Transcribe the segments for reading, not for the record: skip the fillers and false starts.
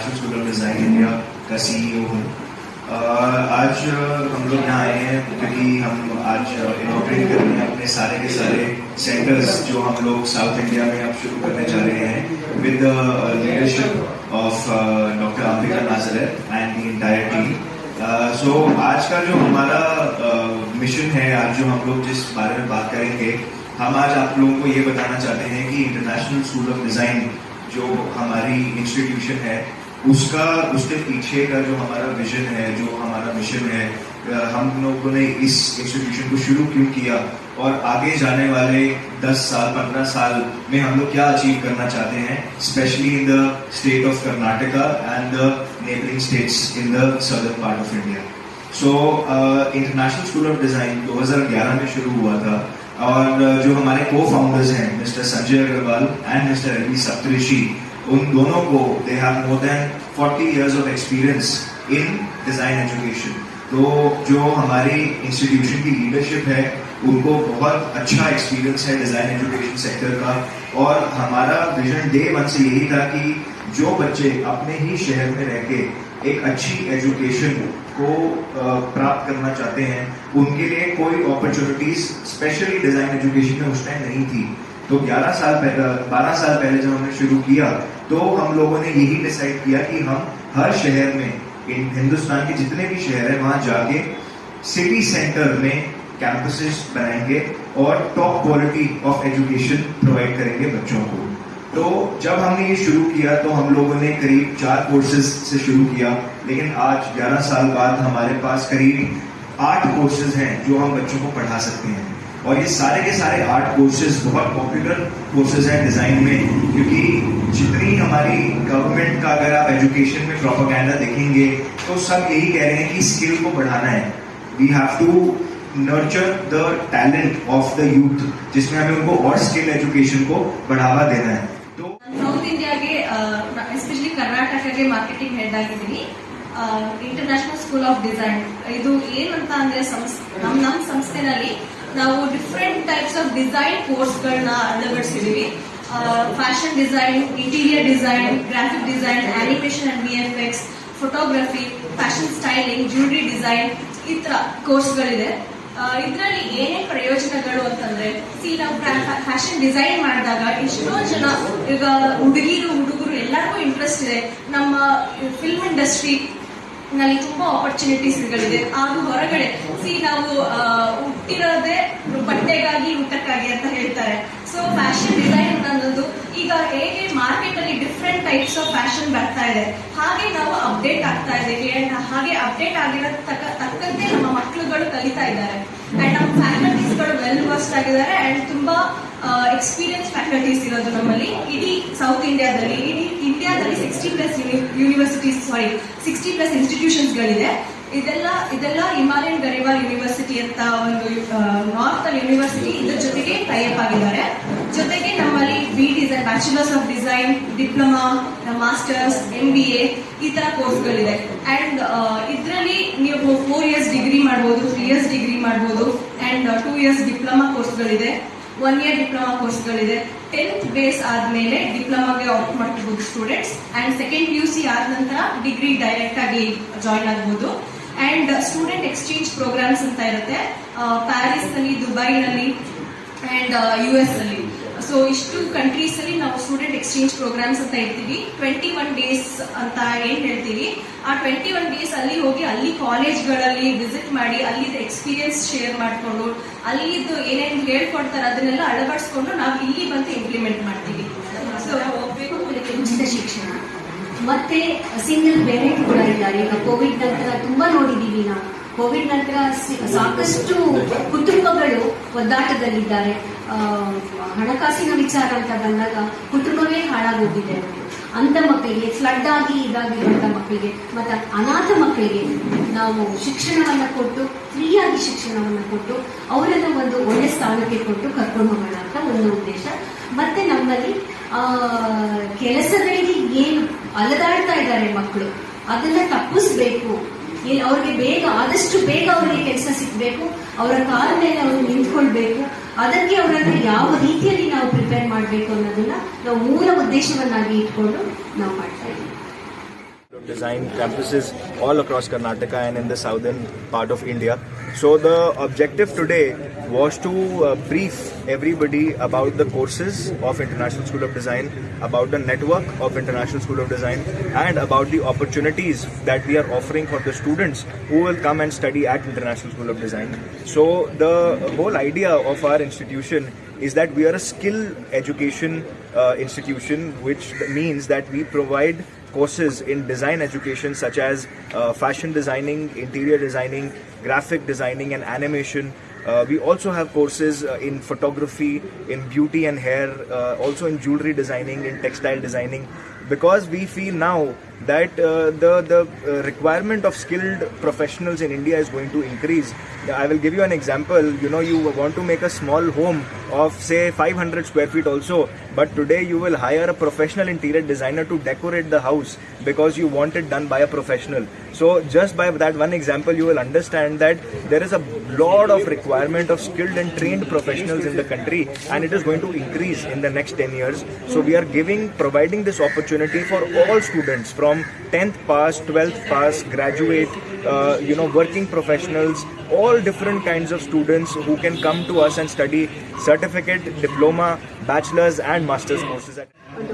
International school of design India का CEO हूँ। आज हम लोग यहाँ आए हैं क्योंकि हम आज इनॉग्रेट कर रहे हैं अपने सारे के सारे सेंटर्स जो हम लोग साउथ इंडिया में अब शुरू करने जा रहे हैं with leadership of doctor Ambika Nazareth and the entire team. So आज का जो हमारा मिशन है, आज जो हम लोग जिस बारे में बात करेंगे, हम आज आप लोगों को ये बताना चाहते हैं कि इंटरनेशनल स्कूल ऑफ डिज़ाइन जो हमारी इंस्टीट्यूशन है उसके पीछे का जो हमारा विजन है, जो हमारा मिशन है, हम लोगों ने इस इंस्टीट्यूशन को शुरू क्यों किया और आगे जाने वाले 10 साल 15 साल में हम लोग क्या अचीव करना चाहते हैं, specially in the state of Karnataka and the neighbouring states in the southern part of India. So international school of design 2011 में शुरू हुआ था और जो हमारे को फाउंडर्स हैं mister Sanjay Agarwal and mister Ravi Saptarishi, उन दोनों को they have more than 40 years of experience in design education. तो जो हमारी इंस्टीट्यूशन की लीडरशिप है उनको बहुत अच्छा एक्सपीरियंस है डिज़ाइन एजुकेशन सेक्टर का, और हमारा विजन डे 1 से यही था कि जो बच्चे अपने ही शहर में रह के एक अच्छी एजुकेशन को प्राप्त करना चाहते हैं उनके लिए कोई अपॉर्चुनिटीज स्पेशली डिज़ाइन एजुकेशन में उस टाइम नहीं थी। तो 12 साल पहले जब हमने शुरू किया तो हम लोगों ने यही डिसाइड किया कि हम हर शहर में, हिंदुस्तान के जितने भी शहर है वहां जाके सिटी सेंटर में कैंपसेस बनाएंगे और top quality of education provide करेंगे बच्चों को। तो जब हमने ये शुरू किया तो हम लोगों ने करीब 4 कोर्सेज से शुरू किया, लेकिन आज 11 साल बाद हमारे पास करीब 8 कोर्सेज हैं जो हम बच्चों को पढ़ा सकते हैं। और ये सारे के सारे 8 कोर्सेज बहुत पॉपुलर कोर्सेज हैं डिज़ाइन में, क्योंकि जितनी हमारी गवर्नमेंट का अगर आप एजुकेशन में प्रोपेगेंडा देखेंगे तो सब यही कह रहे हैं कि स्किल को बढ़ाना है, we have to nurture the talent of the youth, जिसमें हमें उनको और स्किल एजुकेशन को बढ़ावा देना है। तो ಸೌತ್ ಇಂಡಿಯಾಗೆ ಎಸ್ಪೆಷಲಿ ಕರ್ನಾಟಕಕ್ಕೆ ಮಾರ್ಕೆಟಿಂಗ್ ಹೆಡ್ ಆಗಿದ್ದೀನಿ. ಇಂಟರ್ನ್ಯಾಷನಲ್ ಸ್ಕೂಲ್ ಆಫ್ ಡಿಸೈನ್ ಇದು ಏನಂತ ಅಂದ್ರೆ ನಮ್ಮ ಸಂಸ್ಥೆನಲ್ಲಿ ನಾವು ಡಿಫ್ರೆಂಟ್ ಟೈಪ್ಸ್ ಆಫ್ ಡಿಸೈನ್ ಕೋರ್ಸ್ಗಳನ್ನ ಅಳವಡಿಸಿದೀವಿ. Fashion design, interior design, graphic design, animation and VFX, photography, fashion styling, jewellery design, ಈ ತರ ಕೋರ್ಸ್ಗಳಿದೆ. ಇದರಲ್ಲಿ ಏನೇ ಪ್ರಯೋಜನಗಳು ಅಂತಂದ್ರೆ, ನಾವು ಫ್ಯಾಷನ್ ಡಿಸೈನ್ ಮಾಡಿದಾಗ ಎಷ್ಟೋ ಜನ, ಈಗ ಹುಡುಗರು ಎಲ್ಲರಿಗೂ ಇಂಟ್ರೆಸ್ಟ್ ಇದೆ. ನಮ್ಮ ಫಿಲ್ಮ್ ಇಂಡಸ್ಟ್ರಿ ನಲ್ಲಿ ತುಂಬಾ ಆಪರ್ಚುನಿಟೀಸ್ಗಳಿದೆ. ಅದು ಹೊರಗಡೆ ನಾವು ಹುಟ್ಟಿರೋದೇ ಬಟ್ಟೆಗಾಗಿ, ಊಟಕ್ಕಾಗಿ ಅಂತ ಹೇಳ್ತಾರೆ. ಸೊ ಫ್ಯಾಷನ್ ಡಿಸೈನ್ ಅನ್ನೋದು ಈಗ ಹೇಗೆ ಮಾರ್ಕೆಟ್ ಅಲ್ಲಿ ಡಿಫ್ರೆಂಟ್ ಟೈಪ್ಸ್ ಆಫ್ ಫ್ಯಾಷನ್ ಬರ್ತಾ ಇದೆ, ಹಾಗೆ ನಾವು ಅಪ್ಡೇಟ್ ಆಗ್ತಾ ಇದ್ದೀವಿ. ಅಂಡ್ ಹಾಗೆ ಅಪ್ಡೇಟ್ ಆಗಿರೋ ತಕ್ಕಂತೆ ನಮ್ಮ ಮಕ್ಕಳುಗಳು ಕಲಿತಾ ಇದ್ದಾರೆ. ಅಂಡ್ ನಮ್ಮ ಫ್ಯಾಕಲ್ಟೀಸ್ಗಳು ವೆಲ್ ವರ್ಸ್ಡ್ ಆಗಿದ್ದಾರೆ ಅಂಡ್ ತುಂಬಾ ಎಕ್ಸ್ಪೀರಿಯನ್ಸ್ ಫ್ಯಾಕಲ್ಟೀಸ್ ಇರೋದು ನಮ್ಮಲ್ಲಿ ಇಡೀ ಸೌತ್ ಇಂಡಿಯಾದಲ್ಲಿ. ಇಡೀ ಇಂಡಿಯಾದಲ್ಲಿ 60+ ಇನ್ಸ್ಟಿಟ್ಯೂಷನ್ಸ್ಗಳಿದೆ. ಇದೆಲ್ಲ ಹಿಮಾಲಯನ್ ಗರಿವಾಲ್ ಯೂನಿವರ್ಸಿಟಿ ಅಂತ ಒಂದು ನಾರ್ತಲ್ ಯೂನಿವರ್ಸಿಟಿ ಇದ್ರ ಜೊತೆಗೆ ಟೈಅಪ್ ಆಗಿದ್ದಾರೆ. ಜೊತೆಗೆ ನಮ್ಮಲ್ಲಿ design, bachelors of design, diploma, masters, MBA ಈ ತರ ಕೋರ್ಸ್ಗಳಿದೆ. ಅಂಡ್ ಇದರಲ್ಲಿ ನೀವು 4 years ಡಿಗ್ರಿ ಮಾಡ್ಬೋದು, 3 years ಡಿಗ್ರಿ ಮಾಡ್ಬೋದು, ಅಂಡ್ 2 years ಡಿಪ್ಲೊಮಾ ಕೋರ್ಸ್ಗಳಿದೆ, 1 year ಡಿಪ್ಲೊಮಾ ಕೋರ್ಸ್ಗಳಿದೆ. 10th ಬೇಸ್ ಆದ್ಮೇಲೆ ಡಿಪ್ಲೊಮಾಗೆ ಆಪ್ಟ್ ಮಾಡ್ಕೋಬಹುದು ಸ್ಟೂಡೆಂಟ್ಸ್. ಅಂಡ್ ಸೆಕೆಂಡ್ PUC ಆದ ನಂತರ ಡಿಗ್ರಿ ಡೈರೆಕ್ಟ್ ಆಗಿ ಜಾಯಿನ್ ಆಗ್ಬೋದು. ಅಂಡ್ ಸ್ಟೂಡೆಂಟ್ ಎಕ್ಸ್ಚೇಂಜ್ ಪ್ರೋಗ್ರಾಮ್ಸ್ ಅಂತ ಇರುತ್ತೆ, ಪ್ಯಾರಿಸ್ ನಲ್ಲಿ, ದುಬೈನಲ್ಲಿ ಅಂಡ್ US ಅಲ್ಲಿ. ಸೊ ಇಷ್ಟು ಕಂಟ್ರೀಸ್ ಅಲ್ಲಿ ನಾವು ಸ್ಟೂಡೆಂಟ್ ಎಕ್ಸ್ಚೇಂಜ್ ಪ್ರೋಗ್ರಾಮ್ಸ್ ಅಂತ ಇರ್ತೀವಿ. 21 days ಅಂತ ಏನ್ ಹೇಳ್ತೀವಿ, ಆ 21 days ಅಲ್ಲಿ ಹೋಗಿ ಅಲ್ಲಿ ಕಾಲೇಜ್ಗಳಲ್ಲಿ ವಿಸಿಟ್ ಮಾಡಿ ಅಲ್ಲಿದ್ದ ಎಕ್ಸ್ಪೀರಿಯನ್ಸ್ ಶೇರ್ ಮಾಡಿಕೊಂಡು ಅಲ್ಲಿದ್ದು ಏನೇನು ಹೇಳ್ಕೊಡ್ತಾರೆ ಅದನ್ನೆಲ್ಲ ಅಳವಡಿಸ್ಕೊಂಡು ನಾವು ಇಲ್ಲಿ ಬಂದು ಇಂಪ್ಲಿಮೆಂಟ್ ಮಾಡ್ತೀವಿ. ಸೊ ಹೋಗ್ಬೇಕು ಉಚಿತ ಶಿಕ್ಷಣ ಮತ್ತೆ ಸಿಂಗಲ್ ಪೇರೆಂಟ್ ಕೂಡ ಇದ್ದಾರೆ. ಈಗ ಕೋವಿಡ್ ನಂತರ ತುಂಬಾ ನೋಡಿದೀವಿ ನಾವು. ಕೋವಿಡ್ ನಂತರ ಸಾಕಷ್ಟು ಕುಟುಂಬಗಳು ಒದ್ದಾಟದಲ್ಲಿದ್ದಾರೆ. ಹಣಕಾಸಿನ ವಿಚಾರ ಅಂತ ಬಂದಾಗ ಕುಟುಂಬವೇ ಹಾಳಾಗೋಗಿದೆ. ಅಂತ ಮಕ್ಕಳಿಗೆ, ಫ್ಲಡ್ ಆಗಿ ಇದಾಗಿರುವಂತ ಮಕ್ಕಳಿಗೆ ಮತ್ತೆ ಅನಾಥ ಮಕ್ಕಳಿಗೆ ನಾವು ಶಿಕ್ಷಣವನ್ನ ಕೊಟ್ಟು, ಫ್ರೀಯಾಗಿ ಶಿಕ್ಷಣವನ್ನ ಕೊಟ್ಟು ಅವರನ್ನ ಒಂದು ಒಳ್ಳೆ ಸ್ಥಾನಕ್ಕೆ ಕೊಟ್ಟು ಕರ್ಕೊಂಡು ಹೋಗೋಣ ಅಂತ ಒಂದು ಉದ್ದೇಶ. ಮತ್ತೆ ನಮ್ಮಲ್ಲಿ ಕೆಲಸಗಳಿಗೆ ಏನು ಅಲದಾಡ್ತಾ ಇದ್ದಾರೆ ಮಕ್ಕಳು, ಅದನ್ನ ತಪ್ಪಿಸ್ಬೇಕು. ಅವ್ರಿಗೆ ಆದಷ್ಟು ಬೇಗ ಅವರಿಗೆ ಕೆಲಸ ಸಿಗ್ಬೇಕು, ಅವರ ಕಾಲ ಮೇಲೆ ಅವರು ನಿಂತ್ಕೊಳ್ಬೇಕು. ಅದಕ್ಕೆ ಅವರನ್ನ ಯಾವ ರೀತಿಯಲ್ಲಿ ನಾವು ಪ್ರಿಪೇರ್ ಮಾಡಬೇಕು ಅನ್ನೋದನ್ನ ನಾವು ಮೂಲ ಉದ್ದೇಶವನ್ನಾಗಿ ಇಟ್ಕೊಂಡು ನಾವು ಮಾಡ್ತಾ ಇದ್ದೀವಿ. Design campuses all across Karnataka and in the southern part of India. So the objective today was to brief everybody about the courses of International School of Design, about the network of International School of Design, and about the opportunities that we are offering for the students who will come and study at International School of Design. So the whole idea of our institution is that we are a skill education institution, which means that we provide courses in design education such as fashion designing, interior designing, graphic designing and animation. We also have courses in photography, in beauty and hair, also in jewelry designing, in textile designing, because we feel now that the requirement of skilled professionals in India is going to increase. I will give you an example. You know, you want to make a small home of say 500 square feet also, but today you will hire a professional interior designer to decorate the house because you want it done by a professional. So just by that one example, you will understand that there is a lot of requirement of skilled and trained professionals in the country, and it is going to increase in the next 10 years. So we are providing this opportunity for all students from 10th pass, 12th pass, graduate, working professionals, all different kinds of students who can come to us and study certificate, diploma, bachelor's and master's courses. ಒಂದು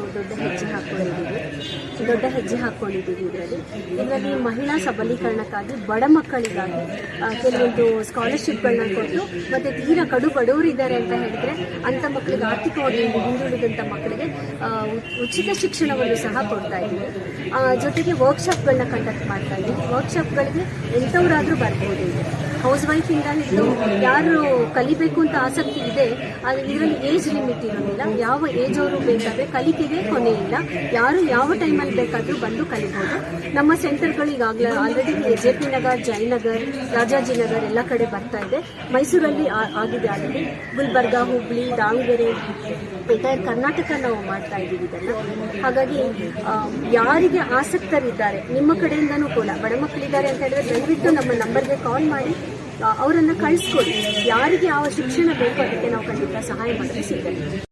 ದೊಡ್ಡ ಹೆಜ್ಜೆ ಹಾಕ್ಕೊಂಡಿದ್ದೀವಿ ಇದರಲ್ಲಿ ಮಹಿಳಾ ಸಬಲೀಕರಣಕ್ಕಾಗಿ ಬಡ ಮಕ್ಕಳಿಗಾಗಿ ಕೆಲವೊಂದು ಸ್ಕಾಲರ್ಶಿಪ್ಗಳನ್ನ ಕೊಟ್ಟು ಮತ್ತು ತೀರಾ ಕಡು ಬಡವರಿದ್ದಾರೆ ಅಂತ ಹೇಳಿದ್ರೆ ಅಂಥ ಮಕ್ಕಳಿಗೆ ಆರ್ಥಿಕವಾಗಿ ಹಿಂದುಳಿದಂಥ ಮಕ್ಕಳಿಗೆ ಉಚಿತ ಶಿಕ್ಷಣವನ್ನು ಸಹ ಕೊಡ್ತಾ ಇದ್ದೀವಿ. ಜೊತೆಗೆ ವರ್ಕ್ಶಾಪ್ಗಳನ್ನ ಕಂಡಕ್ಟ್ ಮಾಡ್ತಾ ಇದ್ದೀವಿ. ವರ್ಕ್ಶಾಪ್ಗಳಿಗೆ ಎಂಥವರಾದರೂ ಬರ್ಬೋದು. ಹೌಸ್ ವೈಫಿಂದ ಹಿಡಿದು ಯಾರು ಕಲಿಬೇಕು ಅಂತ ಆಸಕ್ತಿ ಇದೆ, ಇದರಲ್ಲಿ ಏಜ್ ಲಿಮಿಟ್ ಇರೋದಿಲ್ಲ. ಯಾವ ಏಜ್ ಅವರು ಬೇಕಾದರೆ ಕಲಿಕೆಗೆ ಕೊನೆ ಇಲ್ಲ. ಯಾರು ಯಾವ ಟೈಮಲ್ಲಿ ಬೇಕಾದರೂ ಬಂದು ಕಲಿಬೋದು. ನಮ್ಮ ಸೆಂಟರ್ಗಳು ಈಗಾಗಲೇ ಆಲ್ರೆಡಿ JP ನಗರ್, ಜಯನಗರ್, ರಾಜಾಜಿನಗರ್ ಎಲ್ಲ ಕಡೆ ಬರ್ತಾ ಇದೆ. ಮೈಸೂರಲ್ಲಿ ಆಗಿದೆ ಆಲ್ರೆಡಿ. ಗುಲ್ಬರ್ಗ, ಹುಬ್ಳಿ, ದಾವಣಗೆರೆ, ಎಂಟೈರ್ ಕರ್ನಾಟಕ ನಾವು ಮಾಡ್ತಾ ಇದ್ದೀವಿ ಇದನ್ನು. ಹಾಗಾಗಿ ಯಾರಿಗೆ ಆಸಕ್ತರಿದ್ದಾರೆ ನಿಮ್ಮ ಕಡೆಯಿಂದನೂ ಕೂಡ ಬಡ ಮಕ್ಕಳಿದ್ದಾರೆ ಅಂತ ಹೇಳಿದ್ರೆ ದಯವಿಟ್ಟು ನಮ್ಮ ನಂಬರ್ಗೆ ಕಾಲ್ ಮಾಡಿ ಅವರನ್ನು ಕಳಿಸ್ಕೊಡಿ. ಯಾರಿಗೆ ಯಾವ ಶಿಕ್ಷಣ ಬೇಕೋ ಅದಕ್ಕೆ ನಾವು ಖಂಡಿತ ಸಹಾಯ ಮಾಡಲು ಸಿಗ್ತೇವೆ.